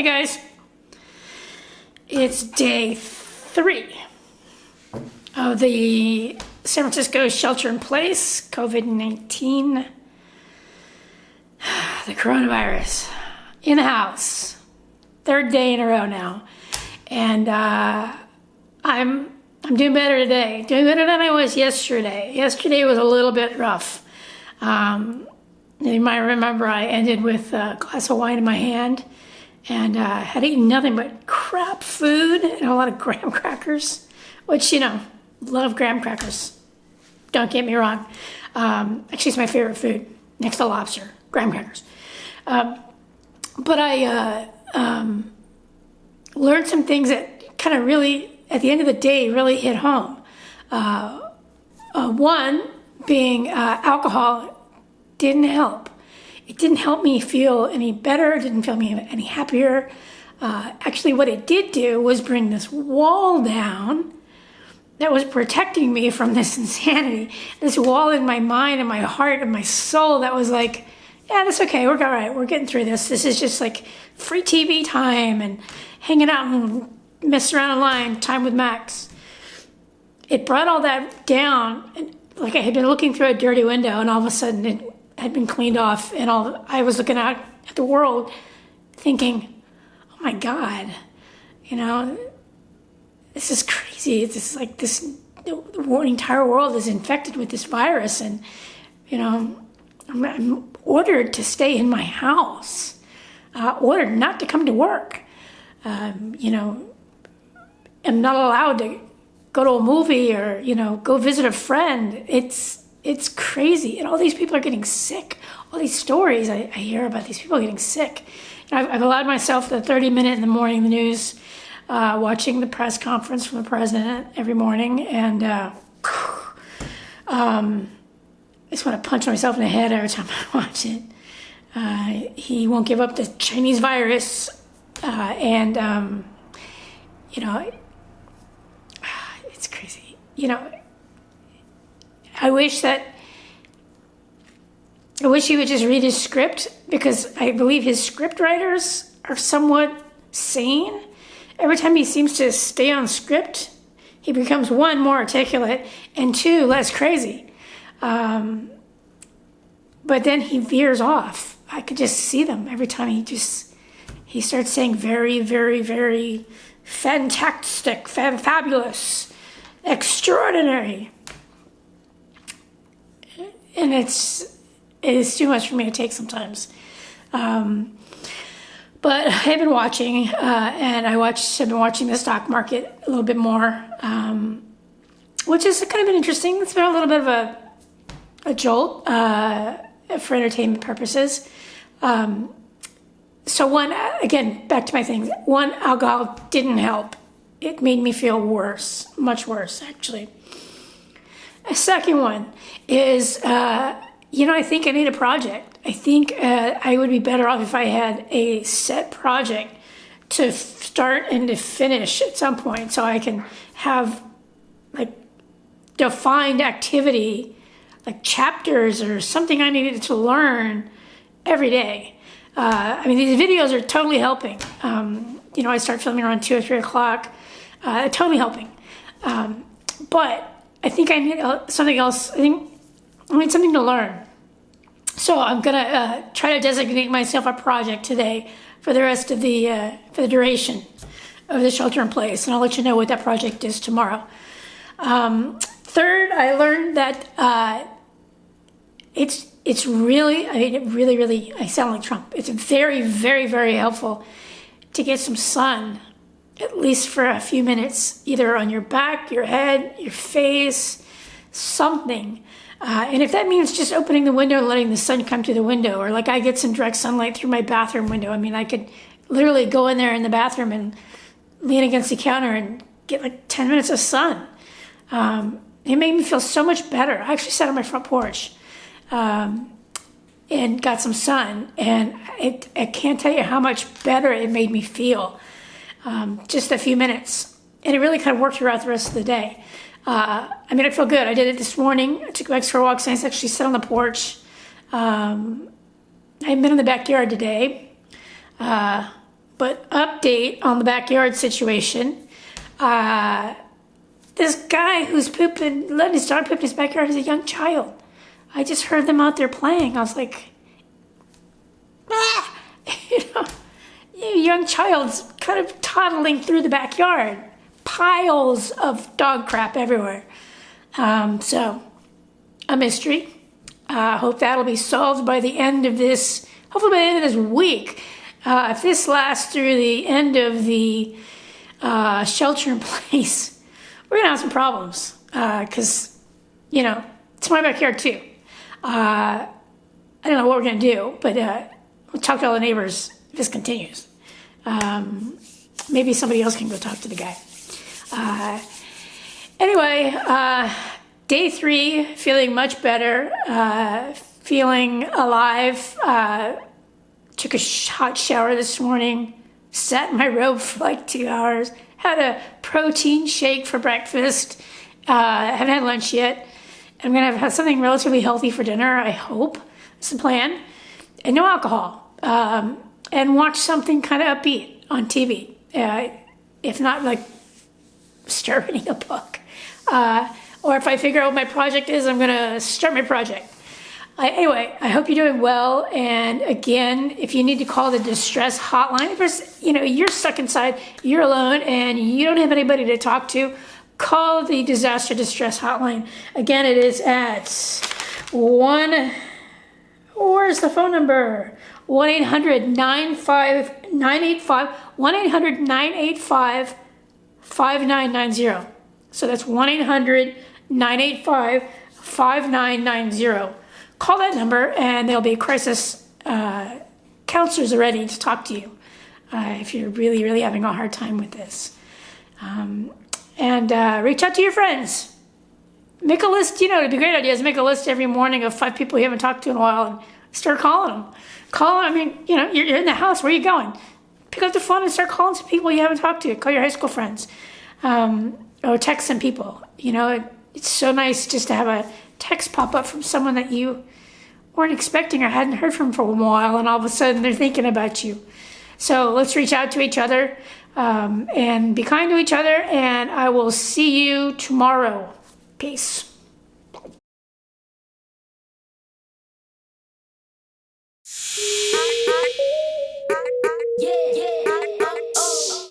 Hey guys, it's day 3 of the San Francisco shelter-in-place, COVID-19, the coronavirus, in the house, 3rd day in a row now, and I'm doing better today, doing better than I was yesterday. Yesterday was a little bit rough. You might remember I ended with a glass of wine in my hand and had eaten nothing but crap food and a lot of graham crackers, which, love graham crackers. Don't get me wrong. Actually, it's my favorite food, next to lobster, graham crackers. But I learned some things that kind of really, at the end of the day, really hit home. One being alcohol didn't help. It didn't help me feel any better. It didn't feel me any happier. Actually, what it did do was bring this wall down that was protecting me from this insanity. This wall in my mind and my heart and my soul that was like, yeah, that's okay. We're all right. We're getting through this. This is just like free TV time and hanging out and messing around online, time with Max. It brought all that down, and like I had been looking through a dirty window, and all of a sudden it had been cleaned off, and I was looking out at the world thinking, oh my God, this is crazy. It's like the entire world is infected with this virus, and, I'm ordered to stay in my house, ordered not to come to work. I'm not allowed to go to a movie or, go visit a friend. It's crazy. And all these people are getting sick. All these stories I hear about these people getting sick. I've allowed myself the 30-minute in the morning news, watching the press conference from the president every morning. And I just want to punch myself in the head every time I watch it. He won't give up the Chinese virus. It's crazy. I wish he would just read his script, because I believe his script writers are somewhat sane. Every time he seems to stay on script, he becomes 1, more articulate, and 2, less crazy. But then he veers off. I could just see them every time he starts saying very, very, very fantastic, fabulous, extraordinary. And it is too much for me to take sometimes. But I've been watching, and I've been watching the stock market a little bit more, which has kind of been interesting. It's been a little bit of a jolt for entertainment purposes. So one, again, back to my things. One, alcohol didn't help. It made me feel worse, much worse, actually. A second one is, I think I need a project. I think I would be better off if I had a set project to start and to finish at some point, so I can have like defined activity, like chapters or something I needed to learn every day. These videos are totally helping. I start filming around 2 or 3 o'clock, totally helping. But I think I need something else. I need something to learn. So I'm gonna try to designate myself a project today for the rest of for the duration of the shelter-in-place, and I'll let you know what that project is tomorrow. Third, I learned that it's really, it really, I sound like Trump. It's very, very, very helpful to get some sun, at least for a few minutes, either on your back, your head, your face, something. And if that means just opening the window and letting the sun come through the window, or like I get some direct sunlight through my bathroom window. I could literally go in there in the bathroom and lean against the counter and get like 10 minutes of sun. It made me feel so much better. I actually sat on my front porch and got some sun, and I can't tell you how much better it made me feel. Just a few minutes. And it really kind of worked throughout the rest of the day. I feel good. I did it this morning. I took Max for a walk, so I actually sat on the porch. I haven't been in the backyard today. But but update on the backyard situation. This guy who's letting his dog poop in his backyard is a young child. I just heard them out there playing. I was like, ah! Young child's kind of toddling through the backyard. Piles of dog crap everywhere. So, a mystery. Hope that'll be solved by the end of this, hopefully by the end of this week. If this lasts through the end of the shelter in place, we're going to have some problems. Because, it's my backyard too. I don't know what we're going to do, but we'll talk to all the neighbors if this continues. Maybe somebody else can go talk to the guy. Anyway, day 3, feeling much better, feeling alive. Took a hot shower this morning, sat in my robe for like 2 hours, had a protein shake for breakfast. Haven't had lunch yet. I'm going to have something relatively healthy for dinner, I hope. That's the plan. And no alcohol. And watch something kind of upbeat on TV. If not, like, start reading a book. Or if I figure out what my project is, I'm going to start my project. Anyway, I hope you're doing well. And again, if you need to call the distress hotline, if you're stuck inside, you're alone, and you don't have anybody to talk to, call the Disaster Distress Hotline. Again, it is at where's the phone number? 1-800-985, 1-800-985-5990. So that's 1-800-985-5990. Call that number and there'll be crisis counselors ready to talk to you if you're really, really having a hard time with this. And reach out to your friends. Make a list, it'd be a great idea is make a list every morning of 5 people you haven't talked to in a while and start calling them. You're in the house, where are you going? Pick up the phone and start calling some people you haven't talked to. Call your high school friends. Or text some people. It's so nice just to have a text pop up from someone that you weren't expecting or hadn't heard from for a while, and all of a sudden they're thinking about you. So let's reach out to each other and be kind to each other, and I will see you tomorrow. Peace. Yeah.